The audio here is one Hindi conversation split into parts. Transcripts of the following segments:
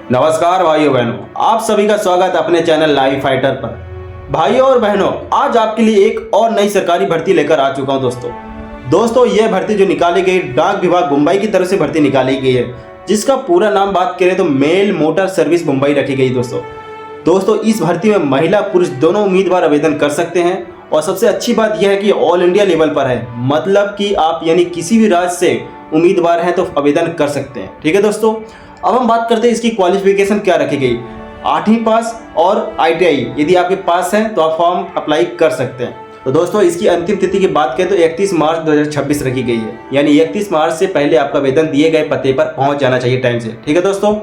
नमस्कार भाइयों बहनों, आप सभी का स्वागत अपने चैनल लाइव फाइटर पर। भाइयों और बहनों, आज आपके लिए एक और नई सरकारी भर्ती लेकर आ चुका हूं दोस्तों यह भर्ती जो निकाली गई डाक विभाग मुंबई की तरफ से भर्ती निकाली गई है, जिसका पूरा नाम बात करें तो मेल मोटर सर्विस मुंबई रखी गई। दोस्तों इस भर्ती में महिला पुरुष दोनों उम्मीदवार आवेदन कर सकते हैं और सबसे अच्छी बात यह है कि ऑल इंडिया लेवल पर है, मतलब कि आप यानी किसी भी राज्य से उम्मीदवार हैं तो आवेदन कर सकते हैं। ठीक है दोस्तों, अब हम बात करते हैं इसकी क्वालिफिकेशन क्या रखी गई। 8वीं पास और ITI यदि आपके पास है तो आप फॉर्म अप्लाई कर सकते हैं। तो दोस्तों इसकी अंतिम तिथि की बात करें तो 31 मार्च 2026 रखी गई है, यानी 31 मार्च से पहले आपका आवेदन दिए गए पते पर पहुंच जाना चाहिए टाइम से। ठीक है दोस्तों,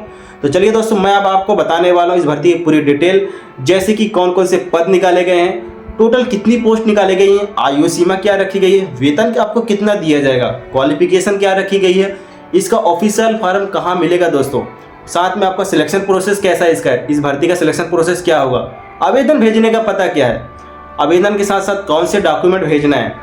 तो चलिए दोस्तों मैं अब आपको बताने वाला हूँ इस भर्ती की पूरी डिटेल, जैसे कि कौन कौन से पद निकाले गए हैं, टोटल कितनी पोस्ट निकाली गई है, आयु सीमा क्या रखी गई है, वेतन आपको कितना दिया जाएगा, क्वालिफिकेशन क्या रखी गई है, इसका ऑफिशियल फॉर्म कहाँ मिलेगा दोस्तों, साथ में आपका सिलेक्शन प्रोसेस कैसा है, इस भर्ती का सिलेक्शन प्रोसेस क्या होगा, आवेदन भेजने का पता क्या है, आवेदन के साथ साथ कौन से डॉक्यूमेंट भेजना है,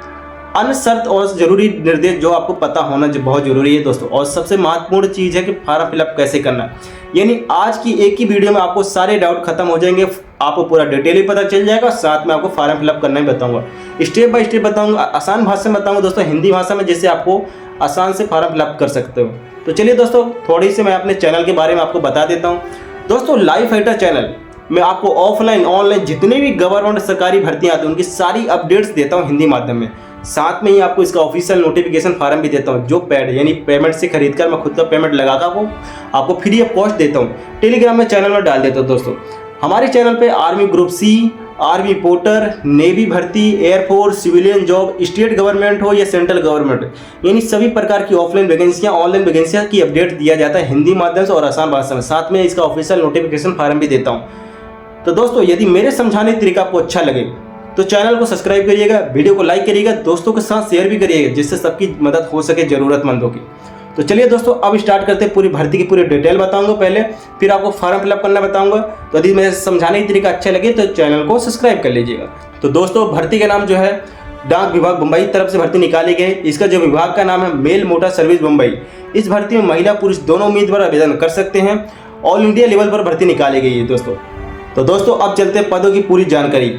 अन्य शर्त और जरूरी निर्देश जो आपको पता होना जो बहुत जरूरी है दोस्तों। और सबसे महत्वपूर्ण चीज़ है कि फॉर्म फिलअप कैसे करना है, यानी आज की एक ही वीडियो में आपको सारे डाउट खत्म हो जाएंगे, आपको पूरा डिटेल ही पता चल जाएगा, साथ में आपको फॉर्म फिलअप करना ही बताऊंगा, स्टेप बाय स्टेप बताऊंगा, आसान भाषा में बताऊंगा दोस्तों, हिंदी भाषा में, जैसे आपको आसान से फॉर्म फिलअप कर सकते हो। तो चलिए दोस्तों थोड़ी सी मैं अपने चैनल के बारे में आपको बता देता हूँ। दोस्तों लाइव फाइटर चैनल में आपको ऑफलाइन ऑनलाइन जितने भी गवर्नमेंट सरकारी भर्तियाँ आती हैं उनकी सारी अपडेट्स देता हूँ हिंदी माध्यम में, साथ में ही आपको इसका ऑफिशियल नोटिफिकेशन फॉर्म भी देता हूँ, जो पैड यानी पेमेंट से खरीदकर मैं खुद का पेमेंट लगाकर वो आपको फ्री ऑफ कॉस्ट देता हूँ, टेलीग्राम में चैनल में डाल देता हूँ। दोस्तों हमारे चैनल पे army group C, army porter, navy भर्ती, air force, civilian job, state government हो या सेंट्रल गवर्नमेंट, यानी सभी प्रकार की ऑफलाइन वैकेंसियाँ ऑनलाइन वैकेंसियाँ की अपडेट दिया जाता है हिंदी माध्यम से और आसान भाषा में, साथ में इसका ऑफिशियल नोटिफिकेशन फॉर्म भी देता हूँ। तो दोस्तों यदि मेरे समझाने तरीका आपको अच्छा लगे तो चैनल को सब्सक्राइब करिएगा, वीडियो को लाइक करिएगा, दोस्तों के साथ शेयर भी करिएगा, जिससे सबकी मदद हो सके जरूरतमंदों की। तो चलिए दोस्तों अब स्टार्ट करते हैं, पूरी भर्ती की पूरी डिटेल बताऊंगा पहले, फिर आपको फॉर्म फिलअप करना बताऊंगा। तो यदि मेरे समझाने की तरीका अच्छा लगे तो चैनल को सब्सक्राइब कर लीजिएगा। तो दोस्तों भर्ती का नाम जो है डाक विभाग मुंबई तरफ से भर्ती निकाली गई, इसका जो विभाग का नाम है मेल मोटर सर्विस मुंबई। इस भर्ती में महिला पुरुष दोनों उम्मीदवार आवेदन कर सकते हैं, ऑल इंडिया लेवल पर भर्ती निकाली गई है दोस्तों। तो दोस्तों अब चलते हैं पदों की पूरी जानकारी,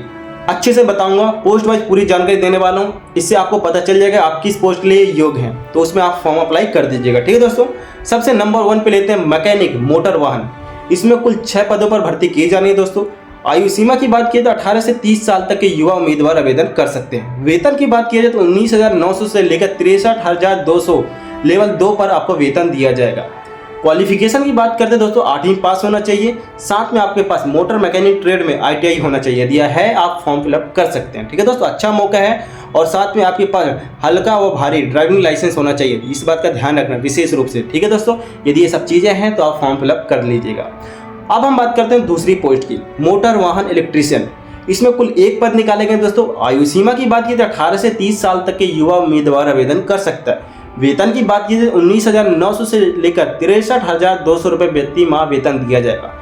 अच्छे से बताऊंगा, पोस्ट वाइज पूरी जानकारी देने वाला हूं, इससे आपको पता चल जाएगा आप किस पोस्ट के लिए योग्य हैं, तो उसमें आप फॉर्म अप्लाई कर दीजिएगा। ठीक है दोस्तों, सबसे नंबर 1 पे लेते हैं मैकेनिक मोटर वाहन। इसमें कुल 6 पदों पर भर्ती की जानी है दोस्तों। आयु सीमा की बात की तो 18 से 30 साल तक के युवा उम्मीदवार आवेदन कर सकते हैं। वेतन की बात की जाए तो 19,900 से लेकर 63,200 लेवल 2 पर आपको वेतन दिया जाएगा। क्वालिफिकेशन की बात करते हैं दोस्तों 8वीं पास होना चाहिए, साथ में आपके पास मोटर मैकेनिक ट्रेड में ITI होना चाहिए, यदि है आप फॉर्म फिलअप कर सकते हैं। ठीक है दोस्तों, अच्छा मौका है, और साथ में आपके पास हल्का व भारी ड्राइविंग लाइसेंस होना चाहिए, इस बात का ध्यान रखना विशेष रूप से। ठीक है दोस्तों, यदि ये सब चीज़ें हैं तो आप फॉर्म फिलअप कर लीजिएगा। अब हम बात करते हैं दूसरी पोस्ट की, मोटर वाहन इलेक्ट्रीशियन। इसमें कुल 1 पद निकाले गए दोस्तों। आयु सीमा की बात की तो 18 से 30 साल तक के युवा उम्मीदवार आवेदन कर सकता है। वेतन की बात की जाए 19,900 से लेकर 63,200 रुपये प्रति माह वेतन दिया जाएगा।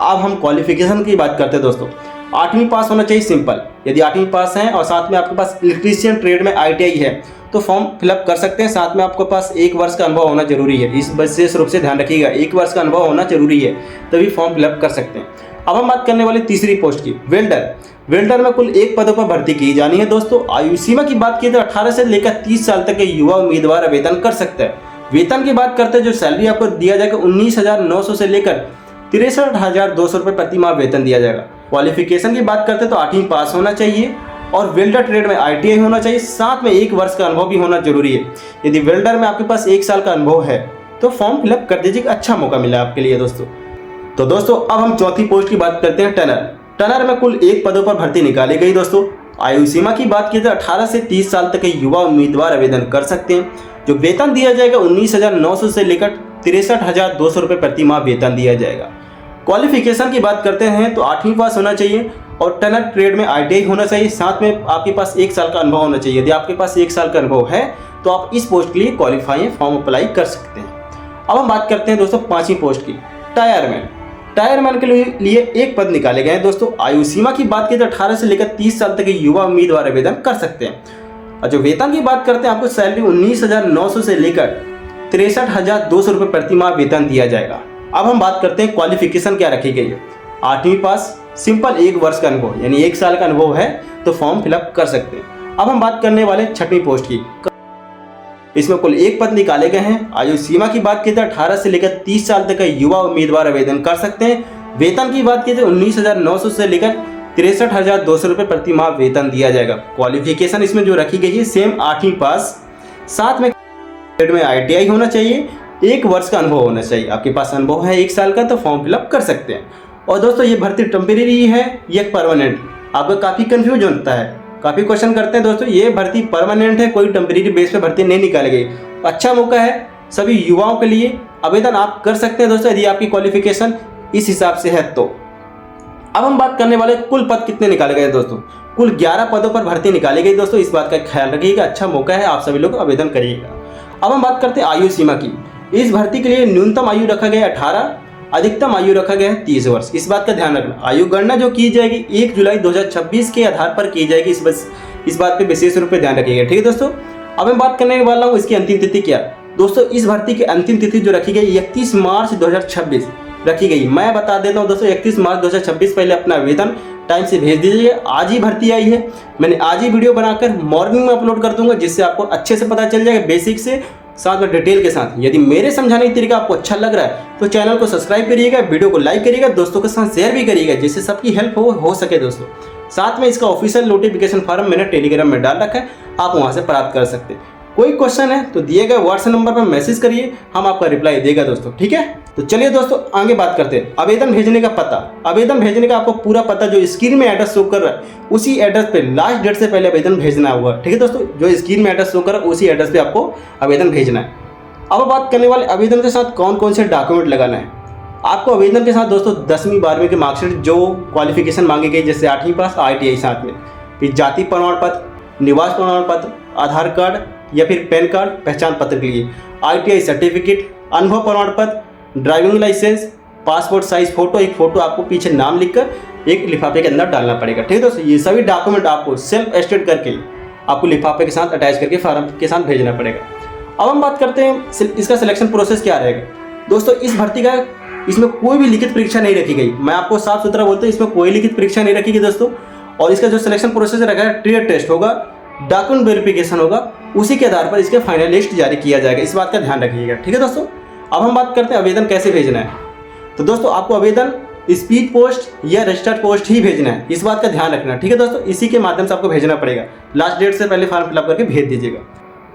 अब हम क्वालिफिकेशन की बात करते हैं दोस्तों। 8वीं पास होना चाहिए सिंपल, यदि 8वीं पास हैं और साथ में आपके पास इलेक्ट्रीशियन ट्रेड में ITI है तो फॉर्म फिलअप कर सकते हैं। साथ में आपके पास 1 वर्ष का अनुभव होना जरूरी है, इस विशेष रूप से ध्यान रखिएगा, 1 वर्ष का अनुभव होना जरूरी है, तभी फॉर्म फिलअप कर सकते हैं। अब हम बात करने वाले तीसरी पोस्ट की, वेल्डर। वेल्डर में कुल 1 पदों पर भर्ती की जानी है दोस्तों। आयु सीमा की बात की तो 18 से लेकर 30 साल तक के युवा उम्मीदवार आवेदन कर सकते हैं। वेतन की बात करते हैं, जो सैलरी आपको दिया जाएगा 19,900 से लेकर 63,200 रुपये प्रति माह वेतन दिया जाएगा। क्वालिफिकेशन की बात करते हैं तो 8वीं पास होना चाहिए और वेल्डर ट्रेड में ITI होना चाहिए, साथ में 1 वर्ष का अनुभव भी होना जरूरी है। यदि वेल्डर में आपके पास 1 साल का अनुभव है तो फॉर्म फिलअप कर दीजिए, अच्छा मौका मिला आपके लिए दोस्तों। तो दोस्तों अब हम चौथी पोस्ट की बात करते हैं, टनर। टनर में कुल 1 पदों पर भर्ती निकाली गई दोस्तों। आयु सीमा की बात की तो 18 से 30 साल तक के युवा उम्मीदवार आवेदन कर सकते हैं। जो वेतन दिया जाएगा 19,900 से लेकर 63,200 रुपये प्रति माह वेतन दिया जाएगा। क्वालिफिकेशन की बात करते हैं तो 8वीं पास होना चाहिए और टनर ट्रेड में ITI होना चाहिए, साथ में आपके पास 1 साल का अनुभव होना चाहिए। यदि आपके पास 1 साल का अनुभव है तो आप इस पोस्ट के लिए क्वालिफाई हैं, फॉर्म अप्लाई कर सकते हैं। अब हम बात करते हैं दोस्तों 5वीं पोस्ट की, टायरमैन। टायरमैन के लिए 1 पद निकाले गए हैं दोस्तों। आयु सीमा की बात की तो 18 से लेकर 30 साल तक के युवा उम्मीदवार आवेदन कर सकते हैं। और जो वेतन की बात करते हैं, आपको सैलरी 19,900 से लेकर 63,200 रुपये प्रति माह वेतन दिया जाएगा। अब हम बात करते हैं क्वालिफिकेशन क्या रखी गई है। 8वीं पास, सिंपल 1 वर्ष का अनुभव यानी 1 साल का अनुभव है तो फॉर्म फिलअप कर सकते हैं। अब हम बात करने वाले 6वीं पोस्ट की। इसमें कुल 1 पद निकाले गए हैं। आयु सीमा की बात की तो 18 से लेकर 30 साल तक का युवा उम्मीदवार आवेदन कर सकते हैं। वेतन की बात की तो 19,900 से लेकर 63,200 रुपये प्रति माह वेतन दिया जाएगा। क्वालिफिकेशन इसमें जो रखी गई है सेम 8वीं पास, साथ में ITI होना चाहिए, 1 वर्ष का अनुभव होना चाहिए। आपके पास अनुभव है 1 साल का तो फॉर्म फिलअप कर सकते हैं। और दोस्तों ये भर्ती टेम्परेरी है या परमानेंट, आपको काफ़ी कन्फ्यूजन होता है, काफ़ी क्वेश्चन करते हैं दोस्तों। ये भर्ती परमानेंट है, कोई टेम्परेरी बेस पे भर्ती नहीं निकाली गई। अच्छा मौका है सभी युवाओं के लिए, आवेदन आप कर सकते हैं दोस्तों यदि आपकी क्वालिफिकेशन इस हिसाब से है तो। अब हम बात करने वाले कुल पद कितने निकाले गए दोस्तों। कुल 11 पदों पर भर्ती निकाली गई दोस्तों, इस बात का ख्याल रखिएगा। अच्छा मौका है, आप सभी लोग आवेदन करिएगा। अब हम बात करते हैं आयु सीमा की। इस भर्ती के लिए न्यूनतम आयु रखा गया 18, अधिकतम आयु रखा गया है 30 वर्ष। इस बात का ध्यान रखना। आयु गणना जो की जाएगी 1 जुलाई 2026 के आधार पर की जाएगी, इस बात पे विशेष रूप से ध्यान रखिएगा, ठीक है दोस्तों। अब मैं बात करने वाला हूँ इसकी अंतिम तिथि क्या। दोस्तों इस भर्ती की अंतिम तिथि जो रखी गई 31 मार्च 2026 रखी गई। मैं बता देता हूँ दोस्तों 31 मार्च 2026 पहले अपना आवेदन टाइम से भेज दीजिए। आज ही भर्ती आई है, मैंने आज ही वीडियो बनाकर मॉर्निंग में अपलोड कर दूंगा, जिससे आपको अच्छे से पता चल जाएगा बेसिक से, साथ में डिटेल के साथ। यदि मेरे समझाने का तरीका आपको अच्छा लग रहा है तो चैनल को सब्सक्राइब करिएगा, वीडियो को लाइक करिएगा, दोस्तों के साथ शेयर भी करिएगा, जिससे सबकी हेल्प हो सके दोस्तों। साथ में इसका ऑफिशियल नोटिफिकेशन फॉर्म मैंने टेलीग्राम में डाल रखा है, आप वहां से प्राप्त कर सकते हैं। कोई क्वेश्चन है तो दिए गए व्हाट्सएप नंबर पर मैसेज करिए, हम आपका रिप्लाई देगा दोस्तों, ठीक है। तो चलिए दोस्तों आगे बात करते हैं। आवेदन भेजने का पता। आवेदन भेजने का आपको पूरा पता जो स्क्रीन में एड्रेस शो कर रहा है उसी एड्रेस पे लास्ट डेट से पहले आवेदन भेजना होगा, ठीक है दोस्तों। जो स्क्रीन में एड्रेस शो कर रहा है उसी एड्रेस पे आपको आवेदन भेजना है। अब बात करने वाले आवेदन के साथ कौन कौन से डॉक्यूमेंट लगाना है। आपको आवेदन के साथ दोस्तों 10वीं 12वीं के मार्कशीट जो क्वालिफिकेशन मांगी गई, जैसे 8वीं पास, ITI साथ में, फिर जाति प्रमाण पत्र, निवास प्रमाण पत्र, आधार कार्ड या फिर पैन कार्ड पहचान पत्र के लिए, ITI सर्टिफिकेट, अनुभव प्रमाण पत्र, driving licence, passport size photo, एक फोटो आपको पीछे नाम लिखकर एक लिफाफे के अंदर डालना पड़ेगा, ठीक है दोस्तों। ये सभी डॉक्यूमेंट आपको सेल्फ एटेस्ट करके आपको लिफाफे के साथ अटैच करके फॉर्म के साथ भेजना पड़ेगा। अब हम बात करते हैं इसका सिलेक्शन प्रोसेस क्या रहेगा दोस्तों। इस भर्ती का इसमें कोई भी लिखित परीक्षा नहीं रखी गई, मैं आपको साफ सुथरा बोलता हूँ, इसमें कोई लिखित परीक्षा नहीं रखी गई दोस्तों। और इसका जो सिलेक्शन प्रोसेस रखा है ट्रेड टेस्ट होगा, डॉक्यूमेंट वेरिफिकेशन होगा, उसी के आधार पर इसके फाइनल लिस्ट जारी किया जाएगा, इस बात का ध्यान रखिएगा, ठीक है दोस्तों। अब हम बात करते हैं आवेदन कैसे भेजना है। तो दोस्तों आपको आवेदन स्पीड पोस्ट या रजिस्टर्ड पोस्ट ही भेजना है, इस बात का ध्यान रखना, ठीक है दोस्तों। इसी के माध्यम से आपको भेजना पड़ेगा, लास्ट डेट से पहले फॉर्म फिलअप करके भेज दीजिएगा।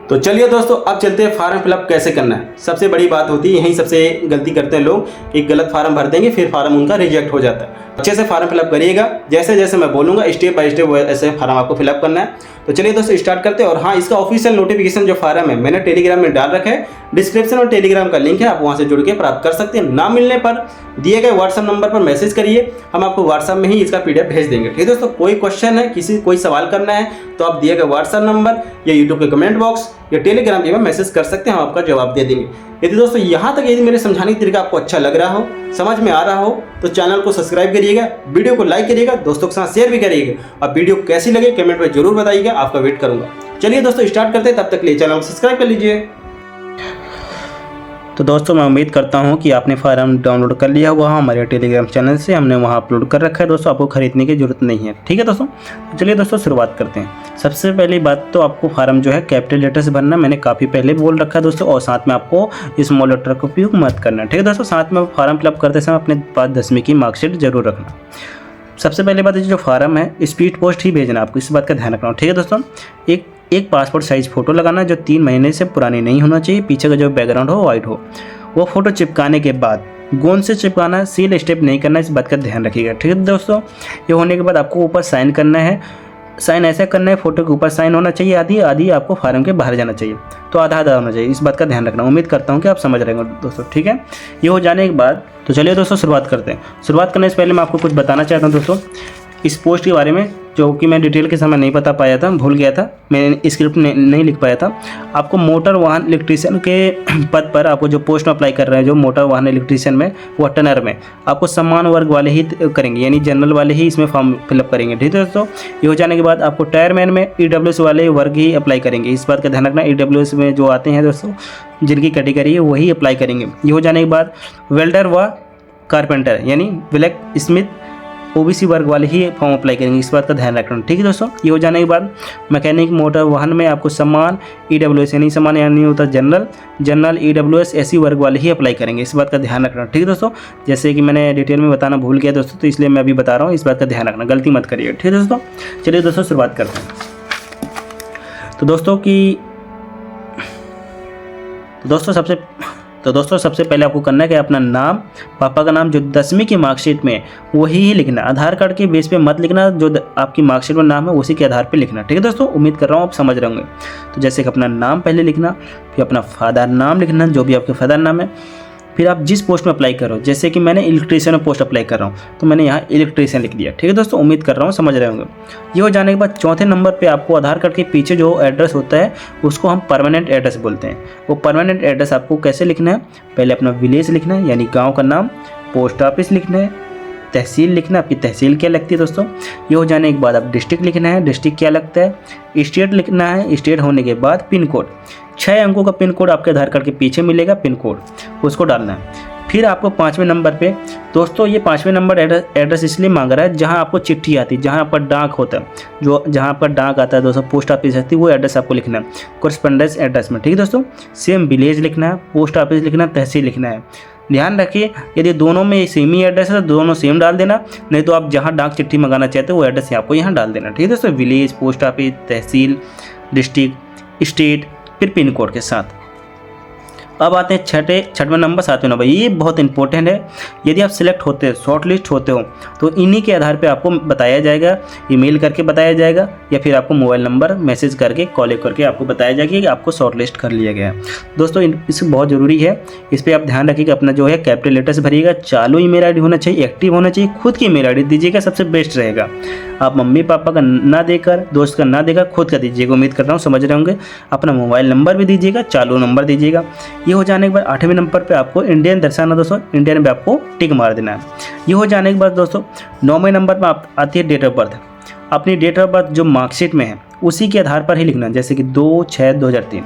तो चलिए दोस्तों अब चलते हैं फॉर्म फिलअप कैसे करना है। सबसे बड़ी बात होती है यहीं सबसे गलती करते हैं लोग कि गलत फॉर्म भर देंगे, फिर फॉर्म उनका रिजेक्ट हो जाता है। अच्छे से फॉर्म फिलअप करिएगा, जैसे जैसे मैं बोलूँगा स्टेप बाय स्टेप ऐसे फॉर्म आपको फिलअप करना है। तो चलिए दोस्तों स्टार्ट करते हैं। और हाँ, इसका ऑफिशियल नोटिफिकेशन जो फॉर्म है मैंने टेलीग्राम में डाल रखा है, डिस्क्रिप्शन और टेलीग्राम का लिंक है, आप वहाँ से जुड़ के प्राप्त कर सकते हैं। ना मिलने पर दिए गए व्हाट्सएप नंबर पर मैसेज करिए, हम आपको व्हाट्सएप में ही इसका PDF भेज देंगे, ठीक है दोस्तों। कोई क्वेश्चन है, कोई सवाल करना है तो आप दिए गए व्हाट्सएप नंबर या यूट्यूब के कमेंट बॉक्स या टेलीग्राम पे मैसेज कर सकते हैं, हम आपका जवाब दे देंगे। यदि दोस्तों यहाँ तक यदि मेरे समझाने का तरीका आपको अच्छा लग रहा हो, समझ में आ रहा हो, तो चैनल को सब्सक्राइब करिएगा, वीडियो को लाइक करिएगा, दोस्तों के साथ शेयर भी करिएगा, और वीडियो कैसी लगे कमेंट में जरूर बताइएगा, आपका वेट करूंगा। चलिए दोस्तों स्टार्ट करते हैं, तब तक के लिए चैनल को सब्सक्राइब कर लीजिए। तो दोस्तों मैं उम्मीद करता हूं कि आपने फार्म डाउनलोड कर लिया हुआ हमारे टेलीग्राम चैनल से, हमने वहां अपलोड कर रखा है दोस्तों, आपको खरीदने की जरूरत नहीं है, ठीक है दोस्तों। तो चलिए दोस्तों शुरुआत करते हैं। सबसे पहली बात तो आपको फार्म जो है कैपिटल लेटर से भरना, मैंने काफ़ी पहले बोल रखा है दोस्तों, और साथ में आपको स्मॉल लेटर का उपयोग मत करना, ठीक है दोस्तों। साथ में फार्म फिलअप करते समय अपने पास 10वीं की मार्कशीट जरूर रखना। सबसे पहले बात जो फार्म है स्पीड पोस्ट ही भेजना, आपको इस बात का ध्यान रखना, ठीक है दोस्तों। एक पासपोर्ट साइज फोटो लगाना जो 3 महीने से पुरानी नहीं होना चाहिए, पीछे का जो बैकग्राउंड हो वाइट हो। वो फोटो चिपकाने के बाद गोंद से चिपकाना, सील स्टेप नहीं करना, इस बात का ध्यान रखिएगा, ठीक है दोस्तों। ये होने के बाद आपको ऊपर साइन करना है, साइन ऐसा करना है फोटो के ऊपर साइन होना चाहिए, आधी आपको फार्म के बाहर जाना चाहिए, तो आधा होना चाहिए, इस बात का ध्यान रखना। उम्मीद करता हूँ कि आप समझ रहे होंगे दोस्तों, ठीक है। ये हो जाने के बाद तो चलिए दोस्तों शुरुआत करते हैं। शुरुआत करने से पहले मैं आपको कुछ बताना चाहता हूँ दोस्तों इस पोस्ट के बारे में। जो कि मैं डिटेल के समय नहीं बता पाया था, भूल गया था, मैं स्क्रिप्ट नहीं लिख पाया था। आपको मोटर वाहन इलेक्ट्रीशियन के पद पर आपको जो पोस्ट में अप्लाई कर रहे हैं, जो मोटर वाहन इलेक्ट्रीशियन में व टनर में, आपको समान वर्ग वाले ही करेंगे, यानी जनरल वाले ही इसमें फॉर्म फिलअप करेंगे। ठीक है दोस्तों, ये हो जाने के बाद आपको टायरमैन में EWS वाले वर्ग ही अप्लाई करेंगे। इस बात का ध्यान रखना, EWS में जो आते हैं दोस्तों, जिनकी कैटेगरी है वही अप्लाई करेंगे। ये हो जाने के बाद वेल्डर व कारपेंटर यानी ब्लैक स्मिथ OBC वर्ग वाले ही फॉर्म अप्लाई करेंगे। इस बात का ध्यान रखना। ठीक है दोस्तों, ये हो जाने के बाद मैकेनिक मोटर वाहन में आपको समान EWS यानी समान यानी होता जनरल EWS SC वर्ग वाले ही अप्लाई करेंगे। इस बात का ध्यान रखना। ठीक है दोस्तों, जैसे कि मैंने डिटेल में बताना भूल गया दोस्तों, तो इसलिए मैं अभी बता रहा हूँ, इस बात का ध्यान रखना, गलती मत करिए। ठीक है दोस्तों, चलिए दोस्तों शुरुआत करते हैं। तो दोस्तों सबसे पहले आपको करना है कि अपना नाम, पापा का नाम जो 10वीं की मार्कशीट में वही ही लिखना। आधार कार्ड के बेस पे मत लिखना, जो आपकी मार्कशीट में नाम है उसी के आधार पे लिखना। ठीक है दोस्तों, उम्मीद कर रहा हूँ आप समझ रहे होंगे। तो जैसे कि अपना नाम पहले लिखना, फिर अपना फादर नाम लिखना, जो भी आपके फादर नाम है, फिर आप जिस पोस्ट में अप्लाई करो। जैसे कि मैंने इलेक्ट्रीशियन में पोस्ट अप्लाई कर रहा हूँ, तो मैंने यहाँ इलेक्ट्रीशियन लिख दिया। ठीक है दोस्तों, उम्मीद कर रहा हूँ समझ रहे होंगे। ये हो जाने के बाद चौथे नंबर पे आपको आधार कार्ड के पीछे जो एड्रेस होता है उसको हम परमानेंट एड्रेस बोलते हैं। वो परमानेंट एड्रेस आपको कैसे लिखना है, पहले अपना विलेज लिखना है यानी गाँव का नाम, पोस्ट ऑफिस लिखना है, तहसील लिखना, आपकी तहसील क्या लगती है दोस्तों। ये हो जाने के बाद आप डिस्ट्रिक्ट लिखना है, डिस्ट्रिक्ट क्या लगता है, स्टेट लिखना है, स्टेट होने के बाद पिन कोड, 6 अंकों का पिन कोड आपके आधार कार्ड के पीछे मिलेगा, पिन कोड उसको डालना है। फिर आपको 5वें नंबर पे दोस्तों, ये 5वें नंबर एड्रेस इसलिए मांग रहा है जहाँ आपको चिट्ठी आती है, जहाँ आपका डाक होता है, जो जहाँ आपका डाक आता है दोस्तों, पोस्ट ऑफिस आती है, वो एड्रेस आपको लिखना है कोरस्पोंडेंस एड्रेस में। ठीक है दोस्तों, सेम विलेज लिखना है, पोस्ट ऑफिस लिखना है, तहसील लिखना है। ध्यान रखिए, यदि दोनों में सेम ही एड्रेस है तो दोनों सेम डाल देना, नहीं तो आप जहाँ डाक चिट्ठी मंगाना चाहते हो वो एड्रेस आपको यहाँ डाल देना। ठीक है दोस्तों, विलेज, पोस्ट ऑफिस, तहसील, डिस्ट्रिक्ट, स्टेट, फिर पिन कोड के साथ। अब आते हैं 6वें नंबर 7वें नंबर। ये बहुत इंपॉर्टेंट है। यदि आप सिलेक्ट होते हो, शॉर्ट लिस्ट होते हो, तो इन्हीं के आधार पे आपको बताया जाएगा, ईमेल करके बताया जाएगा, या फिर आपको मोबाइल नंबर मैसेज करके कॉल करके आपको बताया जाएगा कि आपको शॉर्ट लिस्ट कर लिया गया है। दोस्तों इस बहुत ज़रूरी है, इस पर आप ध्यान रखिएगा। अपना जो है कैपिटल लेटर से भरिएगा, चालू ईमेल आईडी होना चाहिए, एक्टिव होना चाहिए, खुद की ईमेल आईडी दीजिएगा, सबसे बेस्ट रहेगा। आप मम्मी पापा का ना देकर, दोस्त का ना देकर खुद का दीजिएगा। उम्मीद करता हूँ समझ रहे होंगे। अपना मोबाइल नंबर भी दीजिएगा, चालू नंबर दीजिएगा। ये हो जाने के बाद 8वें नंबर पे आपको इंडियन दर्शाना दोस्तों, इंडियन पे आपको टिक मार देना है। ये हो जाने के बाद दोस्तों 9वें नंबर पर आप आती है डेट ऑफ बर्थ। अपनी डेट ऑफ बर्थ जो मार्कशीट में है उसी के आधार पर ही लिखना, जैसे कि 2/6/2003।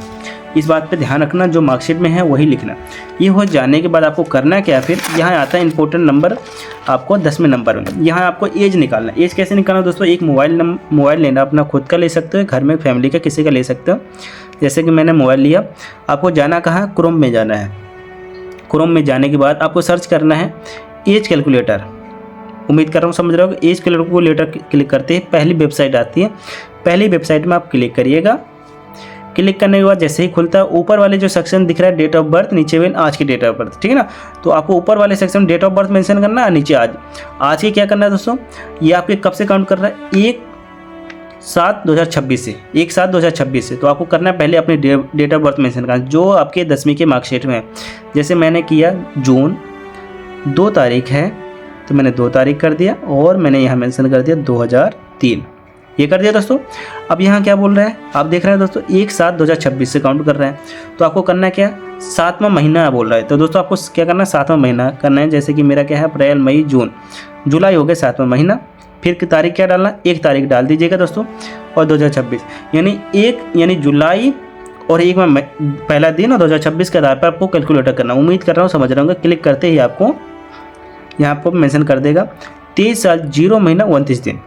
इस बात पे ध्यान रखना, जो मार्कशीट में है वही लिखना। ये हो जाने के बाद आपको करना क्या, फिर यहाँ आता है इंपॉर्टेंट नंबर आपको 10वें नंबर में। यहाँ आपको एज निकालना। एज कैसे निकालना दोस्तों, एक मोबाइल लेना, अपना खुद का ले सकते हो, घर में फैमिली का किसी का ले सकते हो। जैसे कि मैंने मोबाइल लिया, आपको जाना कहाँ, क्रोम में जाना है। क्रोम में जाने के बाद आपको सर्च करना है एज कैलकुलेटर। उम्मीद कर रहा हूँ समझ रहे हो। एज कैलकुलेटर क्लिक करते ही पहली वेबसाइट आती है, पहली वेबसाइट में आप क्लिक करिएगा। क्लिक करने के बाद जैसे ही खुलता है, ऊपर वाले जो सेक्शन दिख रहा है डेट ऑफ बर्थ, नीचे में आज की डेट ऑफ बर्थ, ठीक है ना। तो आपको ऊपर वाले सेक्शन में डेट ऑफ बर्थ मेंशन करना है, नीचे आज की क्या करना है दोस्तों, ये आपके कब से काउंट कर रहा है, 1/7/2026 से, 1/7/2026 से। तो आपको करना है पहले अपनी डेट ऑफ बर्थ मेंशन करना, जो आपके 10वीं के मार्कशीट में है। जैसे मैंने किया जून 2 तारीख है, तो मैंने 2 तारीख कर दिया, और मैंने यहाँ मेंशन कर दिया 2003, ये कर दिया दोस्तों। अब यहाँ क्या बोल रहा है, आप देख रहे हैं दोस्तों 1/7/2026 से काउंट कर रहे हैं। तो आपको करना क्या, 7वां महीना बोल रहा है। तो दोस्तों आपको क्या करना है, 7वां महीना करना है। जैसे कि मेरा क्या है, अप्रैल मई जून जुलाई हो गया 7वां महीना। फिर की तारीख क्या डालना, 1 तारीख डाल दीजिएगा दोस्तों, और 2026 यानी जुलाई और 1 में पहला दिन, और 2026 के आधार पर आपको कैलकुलेटर करना। उम्मीद कर रहा हूँ समझ रहे होंगे। क्लिक करते ही आपको यहाँ पर मेंशन कर देगा 23 साल 0 महीना 29 दिन।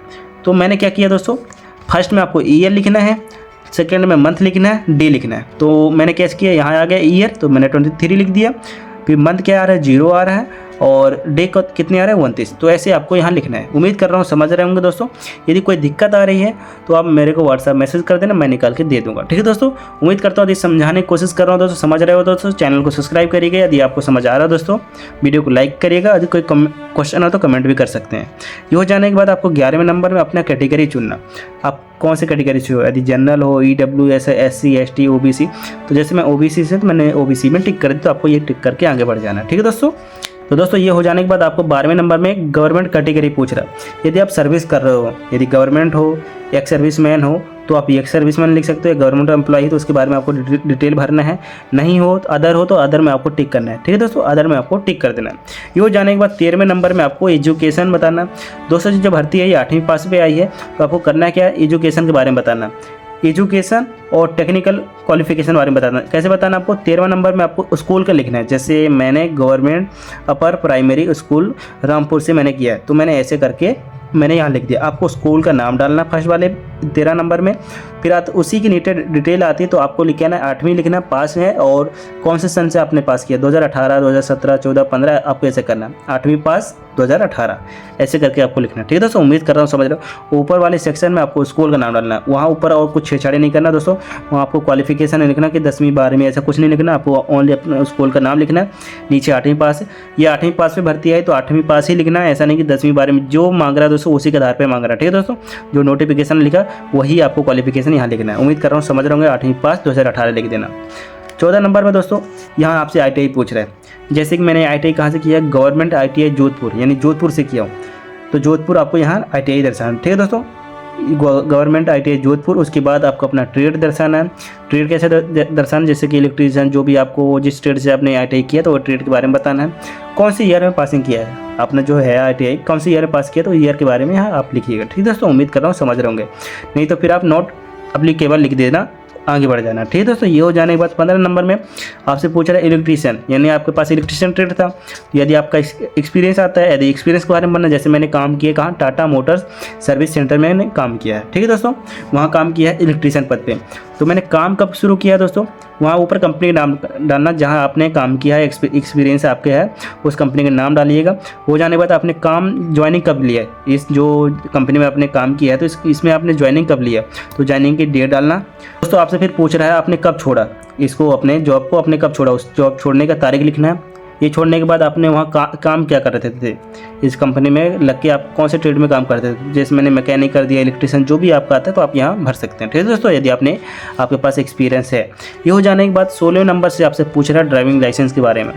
तो मैंने क्या किया दोस्तों, फर्स्ट में आपको ईयर लिखना है, सेकंड में मंथ लिखना है, डे लिखना है। तो मैंने क्या किया, यहाँ आ गया ईयर, तो मैंने 23 लिख दिया। फिर मंथ क्या आ रहा है, 0 आ रहा है, और डे को कितने आ रहे हैं, 29। तो ऐसे आपको यहाँ लिखना है। उम्मीद कर रहा हूँ समझ रहे होंगे दोस्तों। यदि कोई दिक्कत आ रही है तो आप मेरे को व्हाट्सएप मैसेज कर देना, मैं निकाल के दे दूँगा। ठीक है दोस्तों, उम्मीद करता हूँ यदि समझाने की कोशिश कर रहा हूँ दोस्तों, समझ रहे हो दोस्तों। चैनल को सब्सक्राइब करिएगा यदि आपको समझ आ रहा है दोस्तों। वीडियो को लाइक करिएगा, यदि कोई क्वेश्चन हो तो कमेंट भी कर सकते हैं। ये हो जाने के बाद आपको 11वें नंबर में अपना कैटेगरी चुनना, आप कौन सी कैटेगरी से हो, यदि जनरल हो, EWS, SC ST OBC। तो जैसे मैं OBC से, तो मैंने OBC में टिक कर दी, तो आपको ये टिक करके आगे बढ़ जाना है। ठीक है दोस्तों, तो दोस्तों ये हो जाने के बाद आपको 12वें नंबर में गवर्नमेंट कैटेगरी पूछ रहा है। यदि आप सर्विस कर रहे हो, यदि गवर्नमेंट हो, एक्स सर्विसमैन हो तो आप एक्स सर्विसमैन लिख सकते हो। गवर्नमेंट एम्प्लॉई तो उसके बारे में आपको डिटेल भरना है। नहीं हो तो अदर में आपको टिक करना है। ठीक है दोस्तों, अदर में आपको टिक कर देना है। ये हो जाने के बाद 13वें नंबर में आपको एजुकेशन बताना है। दोस्तों जो भर्ती है ये 8वीं पास पे आई है, तो आपको करना क्या है, एजुकेशन के बारे में बताना। एजुकेशन और टेक्निकल क्वालिफिकेशन बारे में बताना। कैसे बताना आपको, 13वां नंबर में आपको स्कूल का लिखना है। जैसे मैंने government upper primary school Rampur से मैंने किया है, तो मैंने ऐसे करके मैंने यहाँ लिख दिया। आपको स्कूल का नाम डालना फर्स्ट वाले 13 नंबर में। फिर उसी की डिटेल आती है, तो आपको लिखना है 8वीं लिखना, पास है और कौन से सन से आपने पास किया, 2018, 2017, 14, 15, आपको ऐसे करना 8वीं पास 2018 ऐसे करके आपको लिखना है। ठीक है दोस्तों, उम्मीद कर रहा हूँ समझ रहे हो। ऊपर वाले सेक्शन में आपको स्कूल का नाम डालना है, वहाँ ऊपर और कुछ छेड़छाड़ी नहीं करना दोस्तों। वहाँ आपको क्वालिफिकेशन लिखना कि 10वीं 12वीं ऐसा कुछ नहीं लिखना, आपको ओनली अपना स्कूल का नाम लिखना है। नीचे 8वीं पास है, ये 8वीं पास पे भर्ती आई तो 8वीं पास ही लिखना है, ऐसा नहीं कि 10वीं 12वीं जो मांग रहा है दोस्तों उसी के आधार पर मांग रहा है। ठीक है दोस्तों, जो नोटिफिकेशन लिखा वही आपको क्वालिफिकेशन यहाँ लिखना है। उम्मीद कर रहा हूँ समझ रहे होंगे। 8वीं पास 2018 लिख देना। 14 नंबर में दोस्तों यहाँ आपसे ITI पूछ रहा है। जैसे कि मैंने ITI कहाँ से किया, गवर्नमेंट ITI जोधपुर, यानी जोधपुर से किया हूँ, तो जोधपुर आपको यहाँ ITI दर्शाना। ठीक है दोस्तों, गवर्नमेंट ITI जोधपुर। उसके बाद आपको अपना ट्रेड दर्शाना है। ट्रेड कैसे दर्शाना, जैसे कि इलेक्ट्रीशियन, जो भी आपको जिस ट्रेड से आपने ITI किया तो वो ट्रेड के बारे में बताना है। कौन से ईयर में पासिंग किया है आपने जो है ITI, कौन से ईयर में पास किया तो ईयर के बारे में यहाँ आप लिखिएगा। ठीक है दोस्तों, उम्मीद कर रहा हूँ समझ रहे होंगे। नहीं तो फिर आप नॉट एप्लीकेबल लिख देना, आगे बढ़ जाना। ठीक है दोस्तों, ये हो जाने के बाद 15 नंबर में आपसे पूछ रहा है इलेक्ट्रीशियन, यानी आपके पास इलेक्ट्रीशियन ट्रेड था, यदि आपका एक्सपीरियंस आता है, यदि एक्सपीरियंस के बारे में बनना, जैसे मैंने काम किया कहाँ, टाटा मोटर्स सर्विस सेंटर में मैंने काम किया है। ठीक है दोस्तों, वहाँ काम किया है इलेक्ट्रीशियन पद पे। तो मैंने काम कब शुरू किया दोस्तों, वहाँ ऊपर कंपनी का नाम डालना, जहाँ आपने काम किया है, एक्सपीरियंस आपके है, उस कंपनी का नाम डालिएगा। हो जाने के बाद आपने काम ज्वाइनिंग कब लिया है, इस जो कंपनी में आपने काम किया है तो इसमें आपने ज्वाइनिंग कब लिया, तो ज्वाइनिंग की डेट डालना। दोस्तों आपसे फिर पूछ रहा है आपने कब छोड़ा इसको, अपने जॉब को आपने कब छोड़ा, उस जॉब छोड़ने का तारीख लिखना है। ये छोड़ने के बाद आपने वहाँ काम क्या कर रहे थे, इस कंपनी में लग के आप कौन से ट्रेड में काम करते थे। जैसे मैंने मैकेनिक कर दिया, इलेक्ट्रीशियन, जो भी आपका आता है तो आप यहाँ भर सकते हैं। ठीक है दोस्तों, यदि आपके पास एक्सपीरियंस है। ये हो जाने के बाद 16वें नंबर से आपसे पूछ रहा है ड्राइविंग लाइसेंस के बारे में,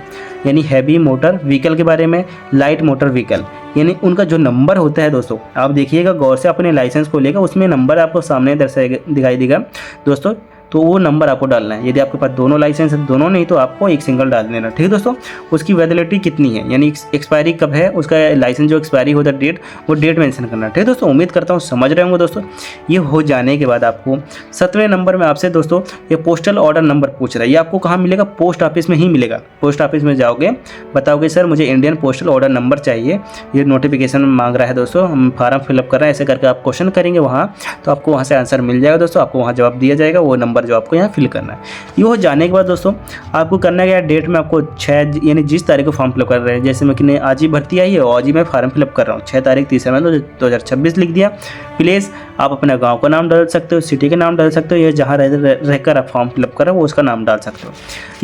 यानी हैवी मोटर व्हीकल के बारे में, लाइट मोटर व्हीकल, यानी उनका जो नंबर होता है दोस्तों, आप देखिएगा गौर से अपने लाइसेंस को लेकर, उसमें नंबर आपको सामने दिखाई देगा दोस्तों, तो वो नंबर आपको डालना है। यदि आपके पास दोनों लाइसेंस है, दोनों नहीं तो आपको एक सिंगल डाल देना। ठीक है दोस्तों, उसकी वैलिडिटी कितनी है, यानी एक्सपायरी कब है, उसका लाइसेंस जो एक्सपायरी होता है डेट, वो डेट मेंशन करना। ठीक है दोस्तों, उम्मीद करता हूँ समझ रहे होंगे दोस्तों। ये हो जाने के बाद आपको 7वें नंबर में आपसे दोस्तों ये पोस्टल ऑर्डर नंबर पूछ रहा है। ये आपको कहाँ मिलेगा, पोस्ट ऑफिस में ही मिलेगा। पोस्ट ऑफिस में जाओगे, बताओगे सर मुझे इंडियन पोस्टल ऑर्डर नंबर चाहिए, ये नोटिफिकेशन मांग रहा है दोस्तों, हम फॉर्म फिलअप कर रहे हैं, ऐसे करके आप क्वेश्चन करेंगे वहाँ, तो आपको वहाँ से आंसर मिल जाएगा दोस्तों, आपको वहाँ जवाब दिया जाएगा, वो नंबर जो आपको यहाँ फिल करना है। ये हो जाने के बाद दोस्तों आपको करना क्या है, डेट में आपको 6 यानी जिस तारीख को फॉर्म फिलअप कर रहे हैं, जैसे मैं कि आज ही भर्ती आई है और आज ही मैं फॉर्म फिलअप कर रहा हूँ, 6 तारीख 3 महीना 2026 लिख दिया। प्लेस आप अपने गांव का नाम डाल सकते हो, सिटी का नाम डाल सकते हो, या जहाँ रहकर आप फॉर्म फिलअप कर रहे हो वो उसका नाम डाल सकते हो।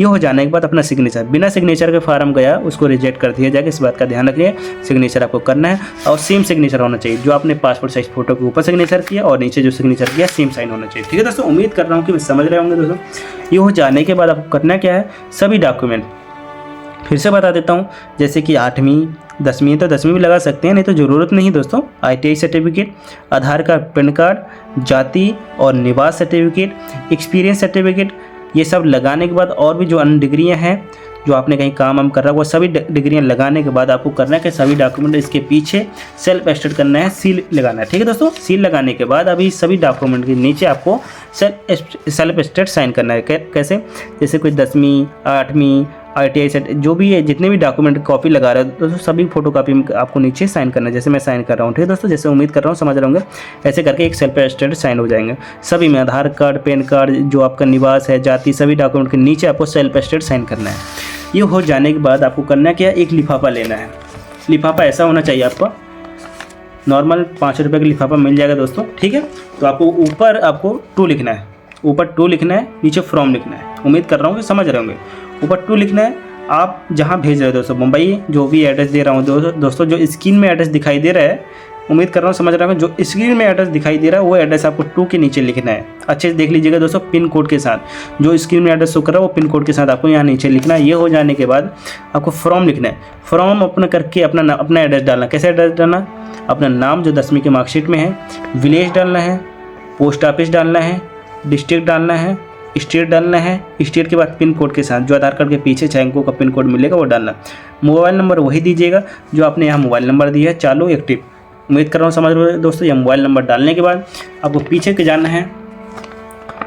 ये हो जाने के बाद अपना सिग्नेचर, बिना सिग्नेचर के फॉर्म गया उसको रिजेक्ट कर दिया जाएगा, इस बात का ध्यान रखिए। सिग्नेचर आपको करना है और सेम सिग्नेचर होना चाहिए, जो आपने पासपोर्ट साइज फोटो के ऊपर सिग्नेचर किया और नीचे जो सिग्नेचर किया सेम साइन होना चाहिए। ठीक है दोस्तों, उम्मीद कर रहा हूँ कि मैं समझ रहे होंगे दोस्तों। ये हो जाने के बाद आपको करना क्या है, सभी डॉक्यूमेंट फिर से बता देता हूँ, जैसे कि 8वीं 10वीं तो 10वीं भी लगा सकते हैं, नहीं तो ज़रूरत नहीं दोस्तों। ITI सर्टिफिकेट, आधार कार्ड, पैन कार्ड, जाति और निवास सर्टिफिकेट, एक्सपीरियंस सर्टिफिकेट, ये सब लगाने के बाद और भी जो अन्य डिग्रियाँ हैं जो आपने कहीं काम कर रहा है, वो सभी डिग्रियाँ लगाने के बाद आपको करना है कि सभी डॉक्यूमेंट इसके पीछे सेल्फ एटेस्ट करना है, सील लगाना है। ठीक है दोस्तों, सील लगाने के बाद अभी सभी डॉक्यूमेंट के नीचे आपको सेल्फ एटेस्ट साइन करना है। कैसे, जैसे कोई 10वीं 8वीं ITI सेट जो भी है, जितने भी डॉक्यूमेंट कॉपी लगा रहे हो दोस्तों, सभी फोटो कॉपी आपको नीचे साइन करना है, जैसे मैं साइन कर रहा हूँ। ठीक है दोस्तों, जैसे उम्मीद कर रहा हूँ समझ रहे होंगे, ऐसे करके एक सेल्फ एटेस्टेड साइन हो जाएंगे सभी में। आधार कार्ड, पैन कार्ड, जो आपका निवास है, जाति, सभी डॉक्यूमेंट के नीचे आपको सेल्फ एटेस्टेड साइन करना है। ये हो जाने के बाद आपको करना क्या है, एक लिफाफा लेना है। लिफाफा ऐसा होना चाहिए आपका, नॉर्मल 5 रुपये का लिफाफा मिल जाएगा दोस्तों। ठीक है, तो आपको ऊपर आपको 2 लिखना है, ऊपर 2 लिखना है, नीचे फ्रॉम लिखना है। उम्मीद कर रहा हूँ कि समझ रहे होंगे। ऊपर 2 लिखना है, आप जहाँ भेज रहे हो दोस्तों, मुंबई जो भी एड्रेस दे रहा हूँ दोस्तों, जो स्क्रीन में एड्रेस दिखाई दे रहा है उम्मीद कर रहा हूँ समझ रहा हूँ। जो स्क्रीन में एड्रेस दिखाई दे रहा है वो एड्रेस आपको 2 के नीचे लिखना है। अच्छे से देख लीजिएगा दोस्तों, पिन कोड के साथ जो स्क्रीन में एड्रेस शो कर रहा है वो पिन कोड के साथ आपको यहाँ नीचे लिखना है। ये हो जाने के बाद आपको फॉर्म लिखना है। फॉर्म अपना करके अपना एड्रेस डालना। कैसे एड्रेस डालना? अपना नाम जो 10वीं की मार्कशीट में है, विलेज डालना है, पोस्ट ऑफिस डालना है, डिस्ट्रिक्ट डालना है, स्टेट डालना है। स्टेट के बाद पिन कोड के साथ जो आधार कार्ड के पीछे 6 अंकों का पिन कोड मिलेगा वो डालना। मोबाइल नंबर वही दीजिएगा जो आपने यहाँ मोबाइल नंबर दिया है, चालू एक्टिव। उम्मीद कर रहा हूँ समझ रहे हो दोस्तों। यह मोबाइल नंबर डालने के बाद आपको पीछे के जाना है।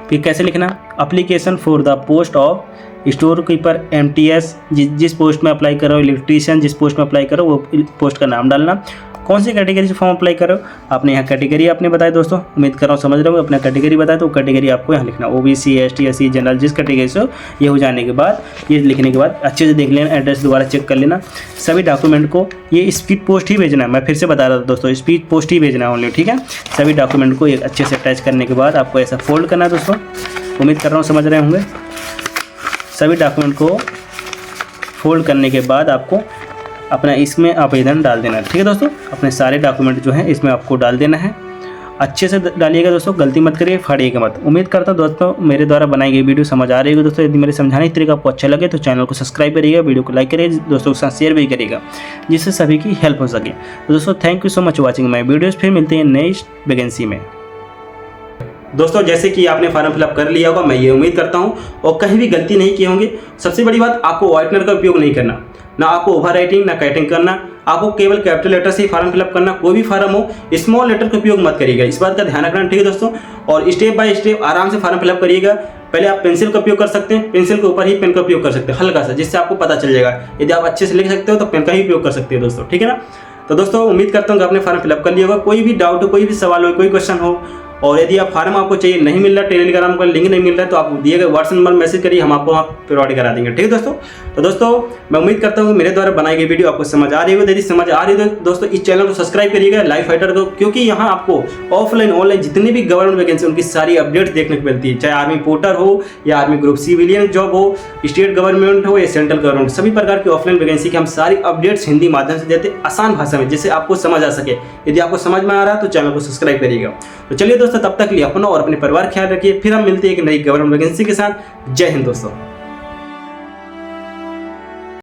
फिर कैसे लिखना? Application for the post of store keeper MTS, जिस पोस्ट में अप्लाई कर रहे हो, इलेक्ट्रीशियन जिस पोस्ट में अप्लाई करो वो पोस्ट का नाम डालना। कौन सी कैटेगरी से फॉर्म अप्लाई करो आपने यहाँ कैटेगरी आपने बताया दोस्तों। उम्मीद कर रहा हूँ समझ रहे हो। अपना कैटेगरी बताया तो कैटेगरी आपको यहाँ लिखना, OBC ST SC जनरल जिस कैटेगरी से हो। ये हो जाने के बाद ये लिखने के बाद अच्छे से देख लेना, एड्रेस दोबारा चेक कर लेना। सभी डॉक्यूमेंट को ये स्पीड पोस्ट ही भेजना है। मैं फिर से बता रहा था दोस्तों, स्पीड पोस्ट ही भेजना है ओनली, ठीक है। सभी डॉक्यूमेंट को एक अच्छे से अटैच करने के बाद आपको ऐसा फोल्ड करना है दोस्तों। उम्मीद कर रहा हूँ समझ रहे होंगे। सभी डॉक्यूमेंट को फोल्ड करने के बाद आपको अपना इसमें आवेदन डाल देना है, ठीक है दोस्तों। अपने सारे डॉक्यूमेंट जो हैं इसमें आपको डाल देना है। अच्छे से डालिएगा दोस्तों, गलती मत करिए, फाड़िएगा मत। उम्मीद करता हूँ दोस्तों मेरे द्वारा बनाई गई वीडियो समझ आ रही है दोस्तों। यदि मेरे समझाने की तरीका आपको अच्छा लगे तो चैनल को सब्सक्राइब करिएगा, वीडियो को लाइक करिएगा, दोस्तों के साथ शेयर भी करिएगा जिससे सभी की हेल्प हो सके। तो दोस्तों thank you so much watching my videos. फिर मिलते हैं नेक्स्ट वैकेंसी में। दोस्तों जैसे कि आपने फॉर्म फिलअप कर लिया होगा, मैं ये उम्मीद करता हूँ, और कहीं भी गलती नहीं किए होंगे। सबसे बड़ी बात, आपको व्हाइटनर का उपयोग नहीं करना, ना आपको ओवर राइटिंग ना कटिंग करना। आपको केवल कैपिटल लेटर से ही फॉर्म फिलअप करना। कोई भी फॉर्म हो स्मॉल लेटर का उपयोग मत करिएगा, इस बात का ध्यान रखना, ठीक है दोस्तों। और स्टेप बाय स्टेप आराम से फॉर्म फिलअप करिएगा। पहले आप पेंसिल का उपयोग कर सकते हैं, पेंसिल के ऊपर ही पेन का उपयोग कर सकते हैं हल्का सा, जिससे आपको पता चल जाएगा। यदि आप अच्छे से लिख सकते हो तो पेन का ही उपयोग कर सकते हैं दोस्तों, ठीक है ना। तो दोस्तों उम्मीद करता हूँ कि आपने फॉर्म फिलअप कर लिया होगा। कोई भी डाउट हो, कोई भी सवाल हो, कोई क्वेश्चन हो, और यदि आप फॉर्म आपको चाहिए नहीं मिल रहा, टेलीग्राम का लिंक नहीं मिल रहा है, तो आप दिए गए व्हाट्सएप नंबर मैसेज करिए, हम आपको वहाँ प्रोवाइड करा देंगे, ठीक है दोस्तों। तो दोस्तों मैं उम्मीद करता हूँ कि मेरे द्वारा बनाई गई वीडियो आपको समझ आ रही होगी। यदि समझ आ रही है तो दोस्तों इस चैनल को सब्सक्राइब करिएगा, लाइफ फाइटर को, क्योंकि यहाँ आपको ऑफलाइन ऑनलाइन जितनी भी गवर्नमेंट वैकेंसी उनकी सारी अपडेट्स देखने को मिलती है। चाहे आर्मी पोर्टर हो या आर्मी ग्रुप सिविलियन जॉब हो, स्टेट गवर्नमेंट हो या सेंट्रल गवर्नमेंट, सभी प्रकार की ऑफलाइन वैकेंसी की हम सारी अपडेट्स हिंदी माध्यम से देते हैं, आसान भाषा में, जिससे आपको समझ आ सके। यदि आपको समझ में आ रहा है तो चैनल को सब्सक्राइब करिएगा। तो चलिए दोस्तों, तब तक के लिए अपना और अपने परिवार ख्याल रखिए। फिर हम मिलते हैं एक नई गवर्नमेंट वैकेंसी के साथ। जय हिंद दोस्तों।